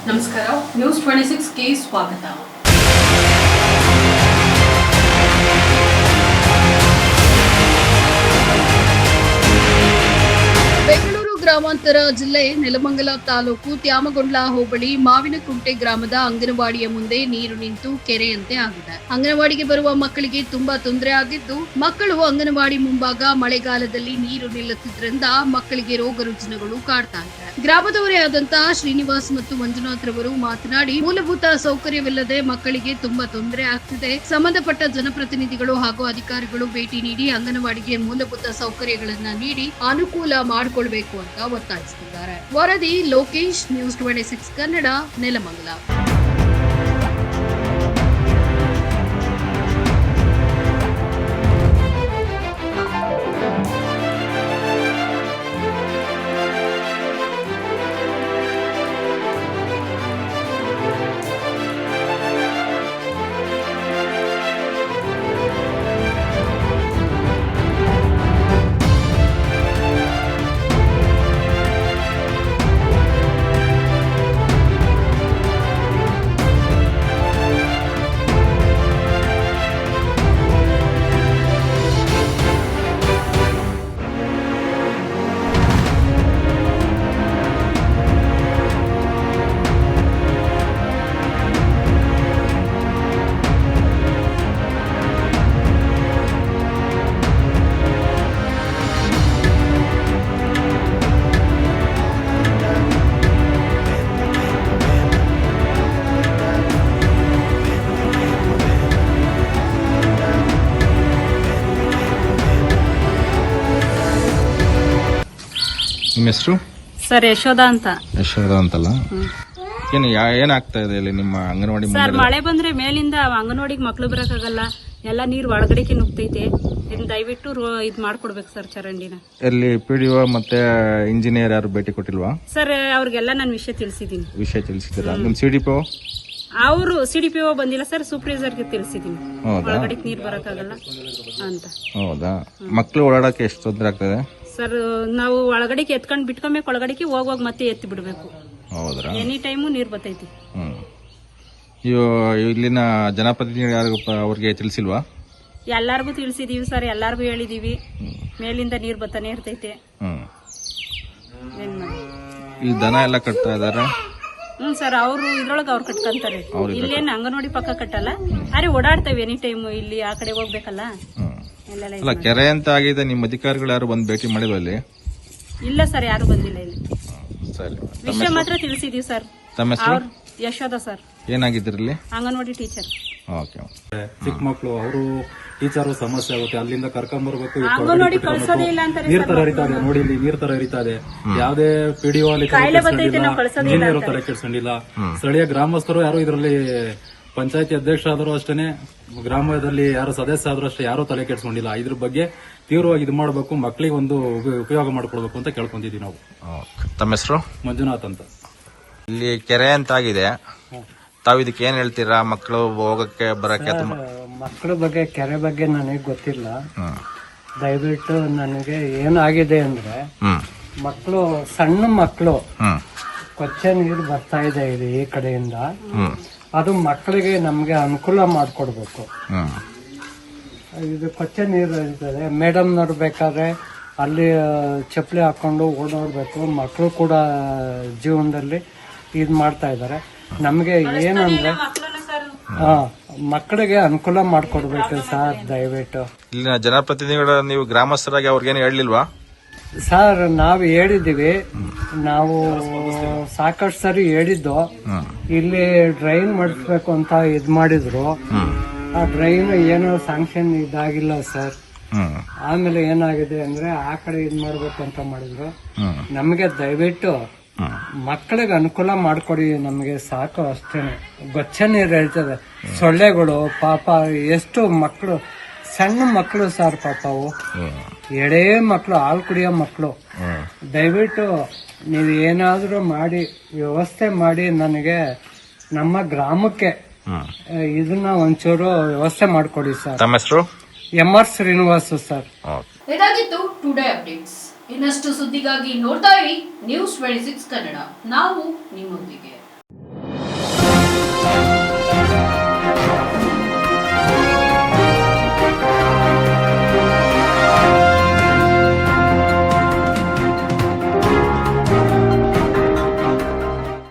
ನಮಸ್ಕಾರ, ನ್ಯೂಸ್ 26ಗೆ ಸ್ವಾಗತ. ಬೆಂಗಳೂರು ಗ್ರಾಮಾಂತರ ಜಿಲ್ಲೆ ನೆಲಮಂಗಲ ತಾಲೂಕು ತ್ಯಾಮಗೊಂಡ್ಲ ಹೋಬಳಿ ಮಾವಿನಕುಂಟೆ ಗ್ರಾಮದ ಅಂಗನವಾಡಿಯ ಮುಂದೆ ನೀರು ನಿಂತು ಕೆರೆಯಂತೆ ಆಗಿದೆ. ಅಂಗನವಾಡಿಗೆ ಬರುವ ಮಕ್ಕಳಿಗೆ ತುಂಬಾ ತೊಂದರೆ ಆಗಿದ್ದು, ಮಕ್ಕಳು ಅಂಗನವಾಡಿ ಮುಂಭಾಗ ಮಳೆಗಾಲದಲ್ಲಿ ನೀರು ನಿಲ್ಲುತ್ತಿದ್ದರಿಂದ ಮಕ್ಕಳಿಗೆ ರೋಗ ರುಜಿನಗಳು ಕಾಡ್ತಾ ಇದೆ. ಗ್ರಾಮದವರೇ ಆದಂತಹ ಶ್ರೀನಿವಾಸ್ ಮತ್ತು ಮಂಜುನಾಥ್ ರವರು ಮಾತನಾಡಿ, ಮೂಲಭೂತ ಸೌಕರ್ಯವಿಲ್ಲದೆ ಮಕ್ಕಳಿಗೆ ತುಂಬಾ ತೊಂದರೆ ಆಗ್ತಿದೆ. ಸಂಬಂಧಪಟ್ಟ ಜನಪ್ರತಿನಿಧಿಗಳು ಹಾಗೂ ಅಧಿಕಾರಿಗಳು ಭೇಟಿ ನೀಡಿ ಅಂಗನವಾಡಿಗೆ ಮೂಲಭೂತ ಸೌಕರ್ಯಗಳನ್ನ ನೀಡಿ ಅನುಕೂಲ ಮಾಡಿಕೊಳ್ಬೇಕು ಅಂತ ಒತ್ತಾಯಿಸುತ್ತಿದ್ದಾರೆ. ವರದಿ ಲೋಕೇಶ್, ನ್ಯೂಸ್ 26 ಕನ್ನಡ, ನೆಲಮಂಗಲ. ನಿಮ್ಮ ಹೆಸರು? ಸರ್ ಯಶೋಧ ಅಂತ. ಯಶೋಧ ಅಂತಲ್ಲ, ಏನಾಗ್ತಾ ಇದೆ ಇಲ್ಲಿ ನಿಮ್ಮ ಅಂಗನವಾಡಿ? ಸರ್ ಮಳೆ ಬಂದ್ರೆ ಮೇಲಿಂದ ಅಂಗನವಾಡಿಗೆ ಮಕ್ಳು ಬರಕಾಗಲ್ಲ, ಎಲ್ಲ ನೀರು ಒಳಗಡೆಗೆ ನುಗ್ತೈತೆ. ಇದನ್ನ ದಯವಿಟ್ಟು ಇದ್ ಮಾಡ್ಕೊಡ್ಬೇಕು ಸರ್ ಚರಂಡಿನ. ಎಲ್ಲಿ ಪಿಡಿಒ ಮತ್ತೆ ಇಂಜಿನಿಯರ್ ಯಾರು ಭೇಟಿ ಕೊಟ್ಟಿಲ್ವಾ? ಸರ್ ಅವ್ರಿಗೆಲ್ಲ ನಾನು ವಿಷಯ ತಿಳಿಸಿದೀನಿ. ವಿಷಯ ತಿಳಿಸಿದ್ದೀರಾ? ನಿಮ್ ಸಿಡಿಪಿಒ? ಅವರು ಸಿಡಿಪಿಒ ಬಂದಿಲ್ಲ ಸರ್, ಸೂಪರ್ವೈಸರ್ಗೆ ತಿಳಿಸಿದೀನಿ. ಒಳಗಡೆಗೆ ನೀರ್ ಬರಕಾಗಲ್ಲ ಅಂತ. ಹೌದಾ? ಮಕ್ಳು ಓಡಾಡಕ್ಕೆ ಎಷ್ಟು ತೊಂದರೆ ಆಗ್ತದೆ ಸರ್? ನಾವು ಒಳಗಡೆಗೆ ಎತ್ಕೊಂಡ್ ಬಿಟ್ಕೊಬೇಕು, ಒಳಗಡೆಗೆ ಹೋಗುವಾಗ ಮತ್ತೆ ಎತ್ತಿ ಬಿಡ್ಬೇಕು. ಹೌದ್ರಾ? ಎನಿ ಟೈಮು ನೀರ್ ಬರ್ತೈತಿ. ಇಲ್ಲಿನ ಜನಪ್ರತಿನಿಧಿಗಳು ಯಾರಿಗೂ ಅವ್ರಿಗೆ ತಿಳಿಸಿಲ್ವಾ? ಎಲ್ಲಾರ್ಗು ತಿಳಿಸಿದೀವಿ ಸರ್, ಎಲ್ಲಾರ್ಗು ಹೇಳಿದೀವಿ. ಮೇಲಿಂದ ನೀರ್ ಬರ್ತಾನೆ ಇರ್ತೈತೆ. ಈ ದನ ಎಲ್ಲ ಕಟ್ತಾ ಇದಾರೆ? ಸರ್, ಅವರು ಇದ್ರೊಳಗೆ ಅವ್ರು ಕಟ್ಕೊಂತಾರೆ. ಇಲ್ಲೇನು ಅಂಗನವಾಡಿ ಪಕ್ಕ ಕಟ್ಟಲ್ಲ, ಆದ್ರೆ ಓಡಾಡ್ತೇವೆ ಎನಿ ಟೈಮ್. ಇಲ್ಲಿ ಆ ಕಡೆ ಹೋಗ್ಬೇಕಲ್ಲ. ಅಲ್ಲ, ಕೆರೆ ಅಂತ ಆಗಿದೆ. ನಿಮ್ಮ ಅಧಿಕಾರಿಗಳು ಯಾರು ಬಂದು ಭೇಟಿ ಮಾಡಿಲ್ವ ಅಲ್ಲಿ? ಇಲ್ಲ ಸರ್, ಯಾರು ಬಂದಿಲ್ಲ ಇಲ್ಲಿ. ಸರಿ, ವಿಷಯ ಮಾತ್ರ ತಿಳಿಸಿದೀವಿ ಸರ್. ತಮ್ಮ ಹೆಸರು? ಯಶೋಧ ಸರ್. ಏನಾಗಿದ್ರಲ್ಲಿ? ಅಂಗನವಾಡಿ ಟೀಚರ್. ಚಿಕ್ಕ ಮಕ್ಕಳು, ಅವರು ಟೀಚರ್ ಸಮಸ್ಯೆ ಆಗುತ್ತೆ. ಅಲ್ಲಿಂದ ಕರ್ಕೊಂಡ್ ಬರ್ಬೇಕು. ಅಂಗನವಾಡಿ ಕಳ್ಸೋದೇ ಇಲ್ಲ ಅಂತ ನೀರ್ ತರ ಹರಿತಾ ಇದೆ ನೋಡಿ, ಇಲ್ಲಿ ನೀರ್ ತರ ಹರಿತಾ ಇದೆ. ಯಾವ್ದೇ ಪಿಡಿಒ ಅಲ್ಲಿ ಇಂಜಿನಿಯರ್ ತರ ಕೆಡ್ಸ್ಕೊಂಡಿಲ್ಲ. ಸ್ಥಳೀಯ ಗ್ರಾಮಸ್ಥರು ಯಾರು ಇದರಲ್ಲಿ, ಪಂಚಾಯತಿ ಅಧ್ಯಕ್ಷ ಆದರೂ ಅಷ್ಟೇನೆ, ಗ್ರಾಮದಲ್ಲಿ ಯಾರು ಸದಸ್ಯ ಆದ್ರೂ ಅಷ್ಟೇ ಯಾರು ತಲೆ ಕೆಡ್ಸ್ಕೊಂಡಿಲ್ಲ. ಇದ್ರ ಬಗ್ಗೆ ತೀವ್ರವಾಗಿ ಇದು ಮಾಡಬೇಕು, ಮಕ್ಕಳಿಗೆ ಒಂದು ಉಪಯೋಗ ಮಾಡ್ಕೊಡ್ಬೇಕು ಅಂತ ಕೇಳ್ಕೊಂಡಿದೀವಿ ನಾವು. ತಮ್ಮ ಹೆಸರು? ಮಂಜುನಾಥ್ ಅಂತ. ಇಲ್ಲಿ ಕೆರೆ ಅಂತ ಆಗಿದೆ, ತಾವು ಇದಕ್ಕೆ ಏನ್ ಹೇಳ್ತೀರಾ? ಮಕ್ಕಳು ಹೋಗಕ್ಕೆ ಬರಕ್ಕೆ? ಮಕ್ಕಳ ಬಗ್ಗೆ, ಕೆರೆ ಬಗ್ಗೆ ನನಗೆ ಗೊತ್ತಿಲ್ಲ. ದಯವಿಟ್ಟು ನನಗೆ ಏನಾಗಿದೆ ಅಂದ್ರೆ, ಮಕ್ಕಳು, ಸಣ್ಣ ಮಕ್ಕಳು ಕೊಚ್ಚೆ ನೀರು ಬರ್ತಾ ಇದೆ ಈ ಕಡೆಯಿಂದ. ಅದು ಮಕ್ಕಳಿಗೆ ನಮ್ಗೆ ಅನುಕೂಲ ಮಾಡಿಕೊಡ್ಬೇಕು. ಇದು ಕೊಚ್ಚೆ ನೀರು ಇರ್ತದೆ. ಮೇಡಮ್ ನೋಡ್ಬೇಕಾದ್ರೆ ಅಲ್ಲಿ ಚಪ್ಪಲಿ ಹಾಕೊಂಡು ಓಡಾಡ್ಬೇಕು. ಮಕ್ಕಳು ಕೂಡ ಜೀವನದಲ್ಲಿ ಇದು ಮಾಡ್ತಾ ಇದ್ದಾರೆ. ನಮ್ಗೆ ಏನಂದ್ರೆ ಮಕ್ಕಳಿಗೆ ಅನುಕೂಲ ಮಾಡ್ಕೊಡ್ಬೇಕು ಸರ್, ದಯವಿಟ್ಟು. ಇಲ್ಲಿನ ಜನಪ್ರತಿನಿಧಿಗಳ ನೀವು ಗ್ರಾಮಸ್ಥರಾಗಿ ಅವ್ರಿಗೇನು ಹೇಳಲಿಲ್ವಾ? ಸರ್, ನಾವು ಹೇಳಿದೀವಿ. ನಾವು ಸಾಕಷ್ಟು ಸರಿ ಹೇಳಿದ್ದು. ಇಲ್ಲಿ ಡ್ರೈನ್ ಮಾಡಿಸ್ಬೇಕು ಅಂತ ಇದ್ ಮಾಡಿದ್ರು. ಆ ಡ್ರೈನ್ ಏನೋ ಸ್ಯಾಂಕ್ಷನ್ ಇದಾಗಿಲ್ಲ ಸರ್. ಆಮೇಲೆ ಏನಾಗಿದೆ ಅಂದ್ರೆ ಆ ಕಡೆ ಇದ್ ಮಾಡ್ಬೇಕು ಅಂತ ಮಾಡಿದ್ರು. ನಮ್ಗೆ ದಯವಿಟ್ಟು ಮಕ್ಕಳಿಗೆ ಅನುಕೂಲ ಮಾಡ್ಕೊಡಿ, ನಮ್ಗೆ ಸಾಕು ಅಷ್ಟೇನೆ. ಗೊಚ್ಚ ನೀರು ಹೇಳ್ತದೆ. ಸೊಳ್ಳೆಗಳು ಪಾಪ, ಎಷ್ಟು ಮಕ್ಕಳು, ಸಣ್ಣ ಮಕ್ಕಳು ಸರ್ ಪಾಪ, ಅವು ಎಳೆ ಮಕ್ಕಳು, ಹಾಲು ಕುಡಿಯೋ ಮಕ್ಕಳು. ದಯವಿಟ್ಟು ನೀವು ಏನಾದ್ರೂ ಮಾಡಿ ವ್ಯವಸ್ಥೆ ಮಾಡಿ ನನಗೆ ನಮ್ಮ ಗ್ರಾಮಕ್ಕೆ ಇದನ್ನ ಒಂಚೂರು ವ್ಯವಸ್ಥೆ ಮಾಡಿಕೊಡಿ ಸರ್. ತಮ್ಮ ಹೆಸರು? MR Srinivas sir. ಇದಾಗಿತ್ತು ಟುಡೇ ಅಪ್ಡೇಟ್ಸ್. ಇನ್ನಷ್ಟು ಸುದ್ದಿಗಾಗಿ ನೋಡ್ತಾ ಇರಿ ನ್ಯೂಸ್ 26 ಕನ್ನಡ. ನಾವು ನಿಮ್ಮೊಂದಿಗೆ.